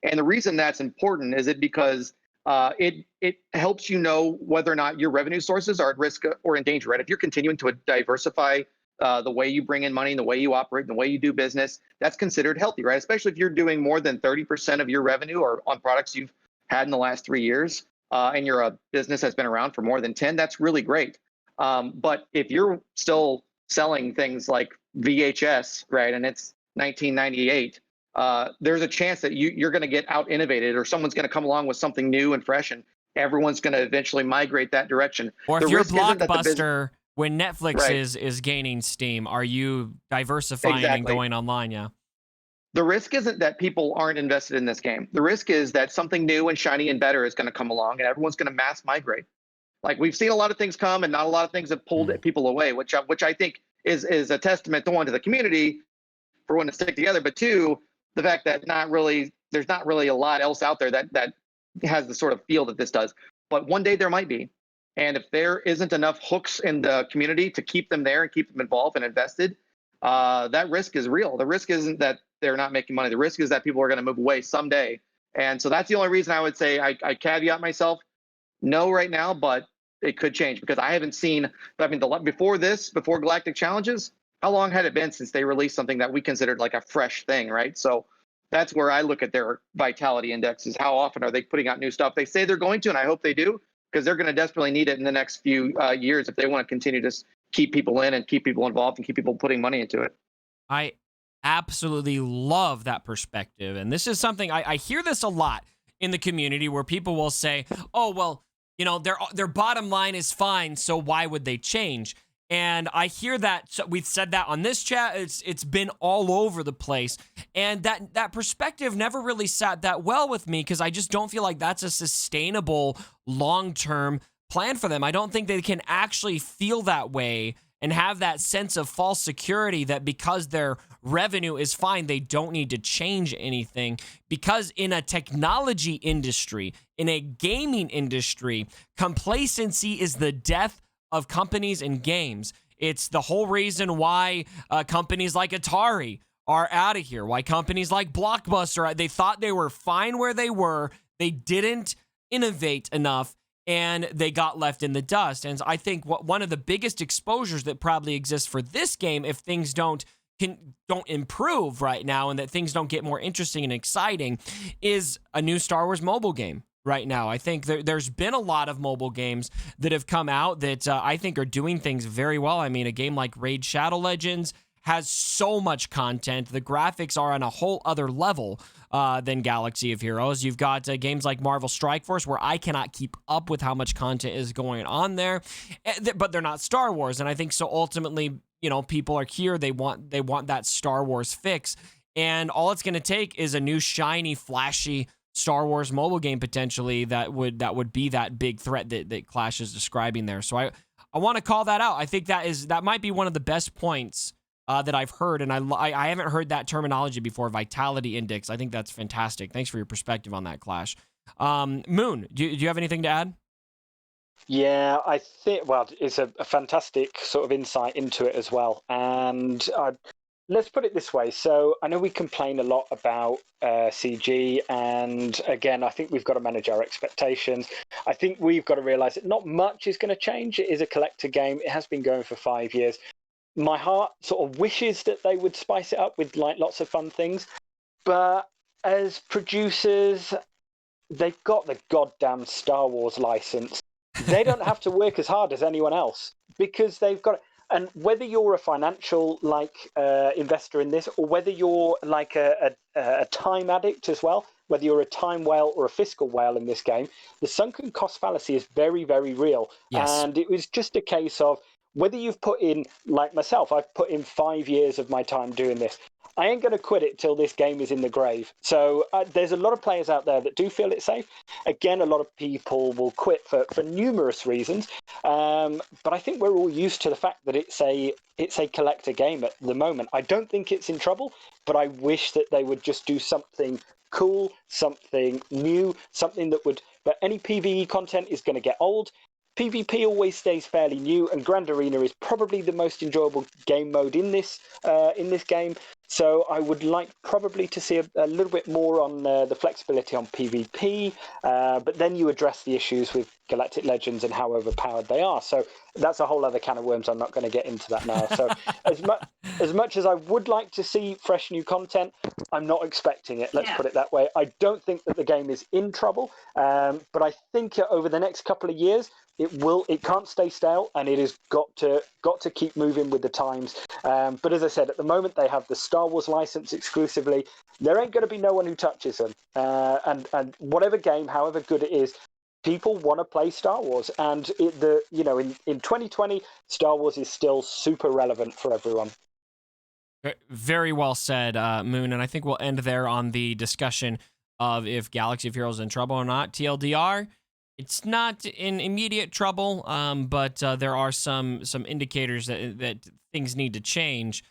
And the reason that's important is because it helps you know whether or not your revenue sources are at risk or in danger, right? If you're continuing to diversify the way you bring in money, the way you operate, the way you do business, that's considered healthy, right? Especially if you're doing more than 30% of your revenue or on products you've had in the last 3 years, and you're a business that's been around for more than 10, that's really great. But if you're still selling things like VHS, right, and it's 1998, there's a chance that you're going to get out innovated, or someone's going to come along with something new and fresh, and everyone's going to eventually migrate that direction. Or if you're Blockbuster, when Netflix is gaining steam, are you diversifying and going online? Yeah. The risk isn't that people aren't invested in this game. The risk is that something new and shiny and better is going to come along, and everyone's going to mass migrate. Like, we've seen a lot of things come, and not a lot of things have pulled people away, which I think is a testament to, one, to the community for one, to stick together, but two, the fact that there's not really a lot else out there that has the sort of feel that this does. But one day there might be. And if there isn't enough hooks in the community to keep them there and keep them involved and invested, that risk is real. The risk isn't that they're not making money. The risk is that people are going to move away someday. And so that's the only reason I would say I caveat myself. No, right now, but it could change because I haven't seen. I mean, before Galactic Challenges, how long had it been since they released something that we considered like a fresh thing, right? So that's where I look at their vitality indexes. How often are they putting out new stuff? They say they're going to, and I hope they do, because they're going to desperately need it in the next few years if they want to continue to keep people in and keep people involved and keep people putting money into it. I absolutely love that perspective. And this is something I hear this a lot in the community where people will say, oh, well, you know, their bottom line is fine, so why would they change? And I hear that. So we've said that on this chat. It's been all over the place. And that perspective never really sat that well with me because I just don't feel like that's a sustainable long-term plan for them. I don't think they can actually feel that way and have that sense of false security that because their revenue is fine, they don't need to change anything. Because in a technology industry, in a gaming industry, complacency is the death of companies and games. It's the whole reason why companies like Atari are out of here, why companies like Blockbuster, they thought they were fine where they were, they didn't innovate enough, and they got left in the dust. And I think one of the biggest exposures that probably exists for this game, if things don't improve right now and that things don't get more interesting and exciting, is a new Star Wars mobile game. Right now, I think there's been a lot of mobile games that have come out that I think are doing things very well. I mean, a game like Raid Shadow Legends has so much content. The graphics are on a whole other level than Galaxy of Heroes. You've got games like Marvel Strike Force where I cannot keep up with how much content is going on there, but they're not Star Wars. And I think so ultimately, you know, people are here. They want that Star Wars fix. And all it's going to take is a new shiny, flashy Star Wars mobile game potentially that would be that big threat that Clash is describing there. So I want to call that out. I think that might be one of the best points that I've heard, and I haven't heard that terminology before, vitality index. I think that's fantastic. Thanks for your perspective on that, Clash. Moon, do you have anything to add? Yeah, I think, well, it's a fantastic sort of insight into it as well. And let's put it this way. So I know we complain a lot about CG, and again, I think we've got to manage our expectations. I think we've got to realize that not much is going to change. It is a collector game. It has been going for 5 years. My heart sort of wishes that they would spice it up with like lots of fun things. But as producers, they've got the goddamn Star Wars license. They don't have to work as hard as anyone else because they've got it. And whether you're a financial investor in this, or whether you're like a time addict as well, whether you're a time whale or a fiscal whale in this game, the sunken cost fallacy is very, very real. Yes. And it was just a case of whether you've put in, like myself, I've put in 5 years of my time doing this. I ain't going to quit it till this game is in the grave. So there's a lot of players out there that do feel it's safe. Again, a lot of people will quit for numerous reasons. But I think we're all used to the fact that it's a collector game at the moment. I don't think it's in trouble, but I wish that they would just do something cool, something new, something that would... But any PvE content is going to get old. PvP always stays fairly new, and Grand Arena is probably the most enjoyable game mode in this game. So I would like probably to see a little bit more on the flexibility on PvP, but then you address the issues with Galactic Legends and how overpowered they are. So that's a whole other can of worms. I'm not going to get into that now. So as much as I would like to see fresh new content, I'm not expecting it. Let's put it that way. I don't think that the game is in trouble, but I think over the next couple of years, it can't stay stale, and it has got to keep moving with the times. But as I said, at the moment they have the Star Wars license exclusively. There ain't going to be no one who touches them. And whatever game, however good it is, people want to play Star Wars. And in 2020, Star Wars is still super relevant for everyone. Very well said, Moon. And I think we'll end there on the discussion of if Galaxy of Heroes is in trouble or not. TLDR, it's not in immediate trouble, but there are some indicators that things need to change.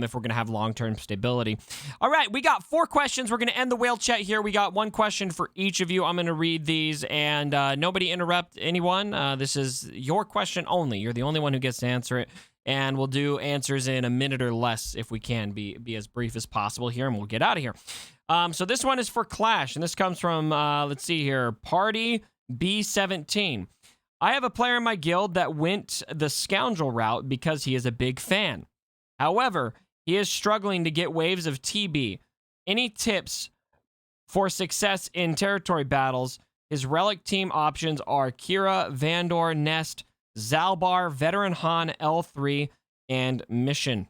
if we're going to have long-term stability. All right, we got 4 questions. We're going to end the whale chat here. We got 1 question for each of you. I'm going to read these, and nobody interrupt anyone. This is your question only. You're the only one who gets to answer it, and we'll do answers in a minute or less if we can. Be as brief as possible here, and we'll get out of here. So this one is for Clash, and this comes from, let's see here, Party B17. I have a player in my guild that went the scoundrel route because he is a big fan. However, he is struggling to get waves of TB. Any tips for success in territory battles? His relic team options are Kira, Vandor, Nest, Zalbar, Veteran Han, L3, and Mission.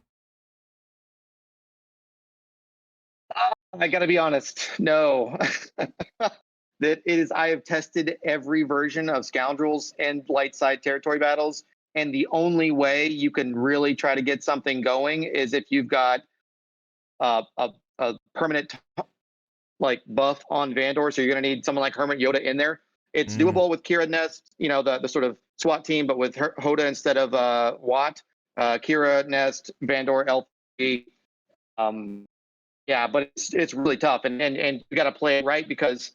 I gotta be honest, no. I have tested every version of Scoundrels and light side territory battles, and the only way you can really try to get something going is if you've got a permanent like buff on Vandor, so you're gonna need someone like Hermit Yoda in there. It's doable with Kira Nest, the sort of SWAT team, but with Hoda instead of Watt. Kira Nest, Vandor, LP. Yeah, but it's really tough, and you got to play it right because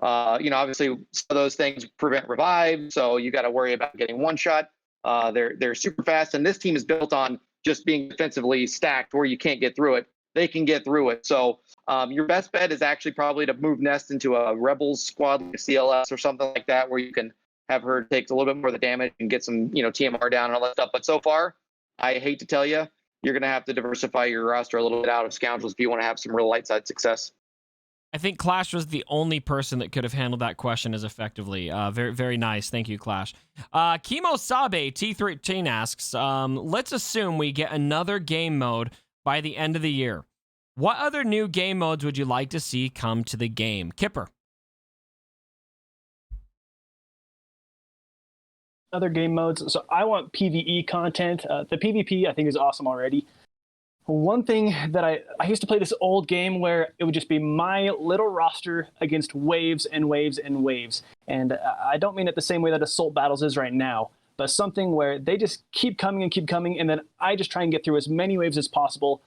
obviously some of those things prevent revive, so you got to worry about getting one shot. They're super fast, and this team is built on just being defensively stacked where you can't get through it. They can get through it. So your best bet is actually probably to move Nest into a Rebels squad like CLS or something like that, where you can have her take a little bit more of the damage and get some TMR down and all that stuff. But so far, I hate to tell you, you're going to have to diversify your roster a little bit out of Scoundrels if you want to have some real light side success. I think Clash was the only person that could have handled that question as effectively. Very, very nice. Thank you, Clash. Kimo Sabe T13 asks, let's assume we get another game mode by the end of the year. What other new game modes would you like to see come to the game? Kipper. Other game modes. So I want PvE content. The PvP I think is awesome already. One thing that I used to play this old game where it would just be my little roster against waves and waves and waves. And I don't mean it the same way that Assault Battles is right now, but something where they just keep coming, and then I just try and get through as many waves as possible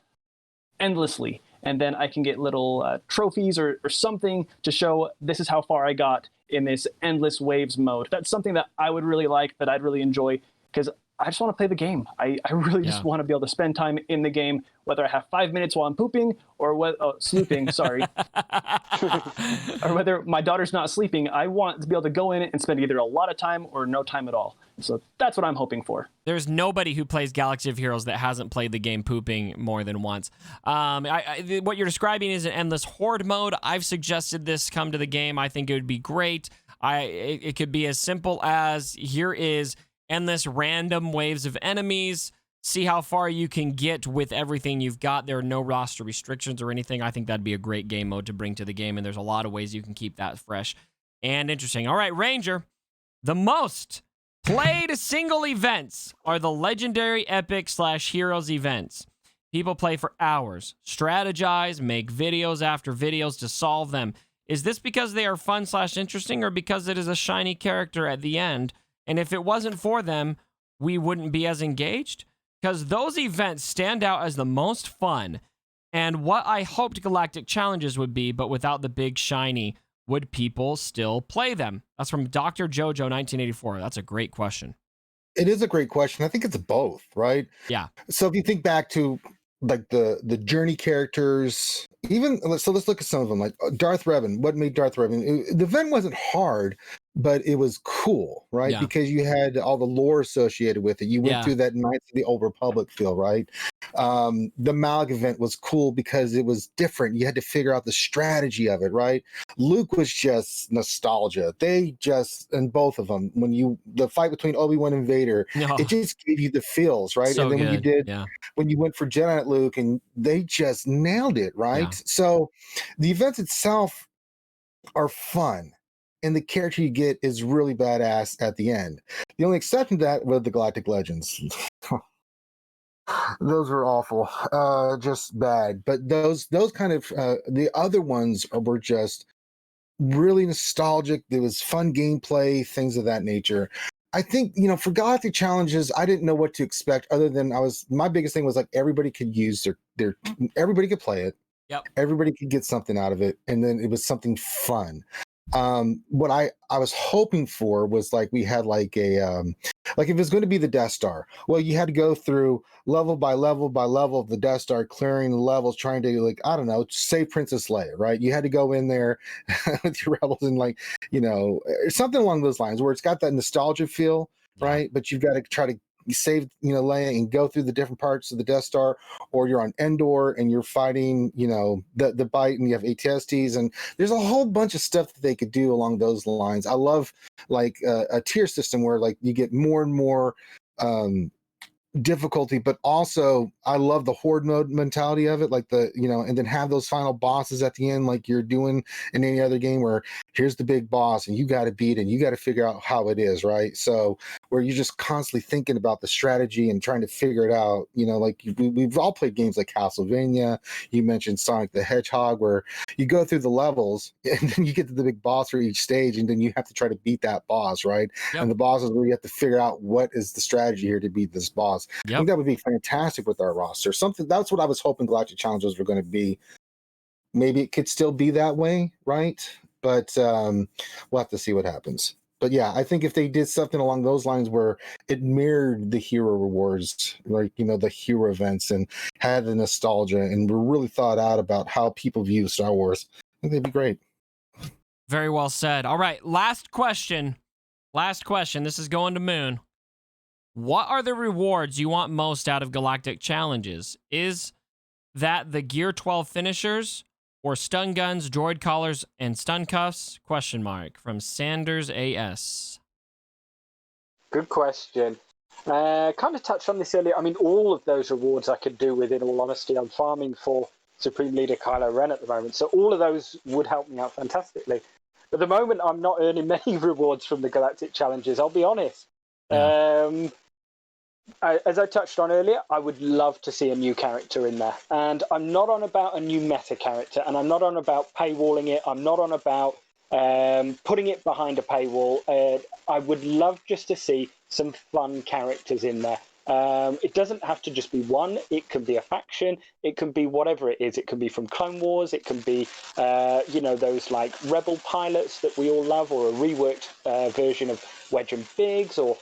endlessly. And then I can get little trophies or something to show this is how far I got in this endless waves mode. That's something that I would really like, that I'd really enjoy, because I just want to play the game. I really just want to be able to spend time in the game, whether I have 5 minutes while I'm pooping or sleeping, sorry. Or whether my daughter's not sleeping. I want to be able to go in and spend either a lot of time or no time at all. So that's what I'm hoping for. There's nobody who plays Galaxy of Heroes that hasn't played the game pooping more than once. What you're describing is an endless horde mode. I've suggested this come to the game. I think it would be great. It could be as simple as here is endless random waves of enemies. See how far you can get with everything you've got. There are no roster restrictions or anything. I think that'd be a great game mode to bring to the game, and there's a lot of ways you can keep that fresh and interesting. All right, Ranger. The most played single events are the legendary epic / heroes events. People play for hours, strategize, make videos after videos to solve them. Is this because they are fun / interesting, or because it is a shiny character at the end? And if it wasn't for them, we wouldn't be as engaged? Because those events stand out as the most fun, and what I hoped Galactic Challenges would be, but without the big shiny. Would people still play them? That's from Dr. Jojo 1984. That's a great question. It is a great question. I think it's both, right? Yeah. So if you think back to like the journey characters, let's look at some of them, like Darth Revan. What made Darth Revan? The event wasn't hard, but it was cool, right? Yeah. Because you had all the lore associated with it. You went through that Knights of the Old Republic feel, right? The Malg event was cool because it was different. You had to figure out the strategy of it, right? Luke was just nostalgia. And both of them, the fight between Obi-Wan and Vader, it just gave you the feels, right? So and then good. when you went for Jedi Knight Luke, and they just nailed it, right? Yeah. So the events itself are fun, and the character you get is really badass at the end. The only exception to that were the Galactic Legends. Those were awful, just bad. But those kind of the other ones were just really nostalgic. There was fun gameplay, things of that nature. I think, for Galactic Challenges, I didn't know what to expect other than my biggest thing was like everybody could use everybody could play it. Yep. Everybody could get something out of it. And then it was something fun. What I was hoping for was like we had like a like if it was going to be the Death Star, well, you had to go through level by level by level of the Death Star, clearing the levels, trying to, like, I don't know, save Princess Leia, right? You had to go in there with your rebels and, like, something along those lines where it's got that nostalgia feel, right? But you've got to try to save Leia and go through the different parts of the Death Star, or you're on Endor and you're fighting the Bite, and you have ATSTs, and there's a whole bunch of stuff that they could do along those lines. I love like a tier system where like you get more and more difficulty, but also I love the horde mode mentality of it, like and then have those final bosses at the end like you're doing in any other game, where here's the big boss and you got to beat it and you got to figure out how it is, right? So where you're just constantly thinking about the strategy and trying to figure it out, like we've all played games like Castlevania. You mentioned Sonic the Hedgehog, where you go through the levels and then you get to the big boss for each stage, and then you have to try to beat that boss, right? Yep. And the boss is where you have to figure out what is the strategy here to beat this boss. Yep. I think that would be fantastic with our roster. That's what I was hoping Galactic Challenges were going to be. Maybe it could still be that way, right? But we'll have to see what happens. But yeah, I think if they did something along those lines where it mirrored the hero rewards, like, the hero events, and had the nostalgia and were really thought out about how people view Star Wars, I think they'd be great. Very well said. All right, last question. This is going to Moon. What are the rewards you want most out of Galactic Challenges? Is that the Gear 12 finishers, or stun guns, droid collars, and stun cuffs? ? From Sanders AS. Good question. Kind of touched on this earlier. I mean, all of those rewards I could do with, in all honesty. I'm farming for Supreme Leader Kylo Ren at the moment, so all of those would help me out fantastically. At the moment, I'm not earning many rewards from the Galactic Challenges, I'll be honest. Yeah. As I touched on earlier, I would love to see a new character in there. And I'm not on about a new meta character, and I'm not on about paywalling it. I'm not on about putting it behind a paywall. I would love just to see some fun characters in there. It doesn't have to just be one. It can be a faction. It can be whatever it is. It can be from Clone Wars. It can be, those like rebel pilots that we all love, or a reworked version of Wedge and Biggs, or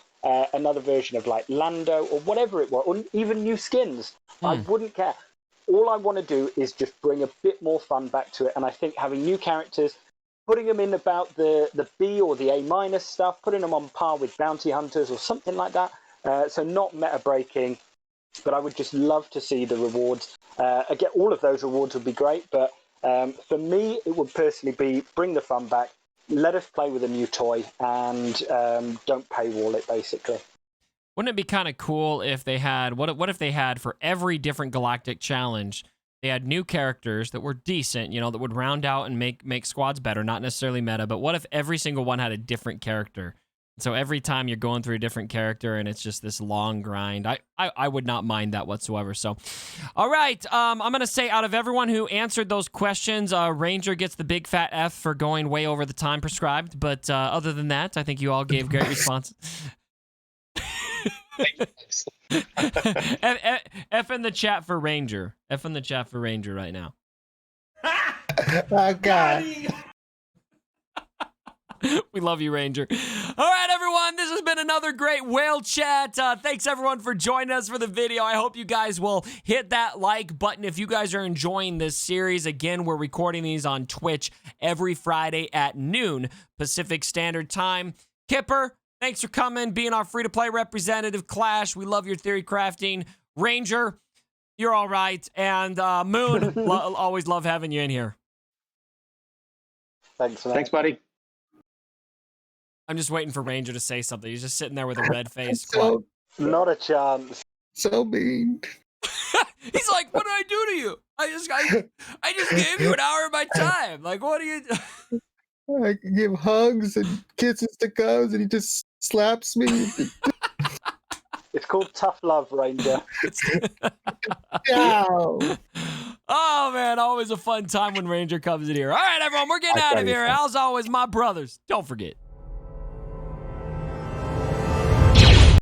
another version of like Lando, or whatever it was, or even new skins. I wouldn't care. All I want to do is just bring a bit more fun back to it. And I think having new characters, putting them in about the B or the A- stuff, putting them on par with bounty hunters or something like that. So not meta breaking, but I would just love to see the rewards. Again, all of those rewards would be great, but for me, it would personally be bring the fun back. Let us play with a new toy, and don't paywall it, basically. Wouldn't it be kind of cool if they had, what if they had, for every different Galactic Challenge, they had new characters that were decent, that would round out and make squads better, not necessarily meta, but what if every single one had a different character? So every time you're going through a different character and it's just this long grind, I would not mind that whatsoever. So, all right, I'm going to say out of everyone who answered those questions, Ranger gets the big fat F for going way over the time prescribed. But other than that, I think you all gave great responses. F in the chat for Ranger. F in the chat for Ranger right now. Oh, God. We love you, Ranger. All right, everyone. This has been another great whale chat. Thanks, everyone, for joining us for the video. I hope you guys will hit that like button if you guys are enjoying this series. Again, we're recording these on Twitch every Friday at noon Pacific Standard Time. Kipper, thanks for coming, being our free-to-play representative. Clash, we love your theory crafting. Ranger, you're all right. And Moon, always love having you in here. Thanks, man. Thanks, buddy. I'm just waiting for Ranger to say something. He's just sitting there with a red face. Not a chance. So mean. He's like, what did I do to you? I just gave you an hour of my time. Like, what are you I give hugs and kisses to Cubs, and he just slaps me. It's called tough love, Ranger. Ow. Oh, man, always a fun time when Ranger comes in here. All right, everyone, we're getting out of here. As always, my brothers, don't forget,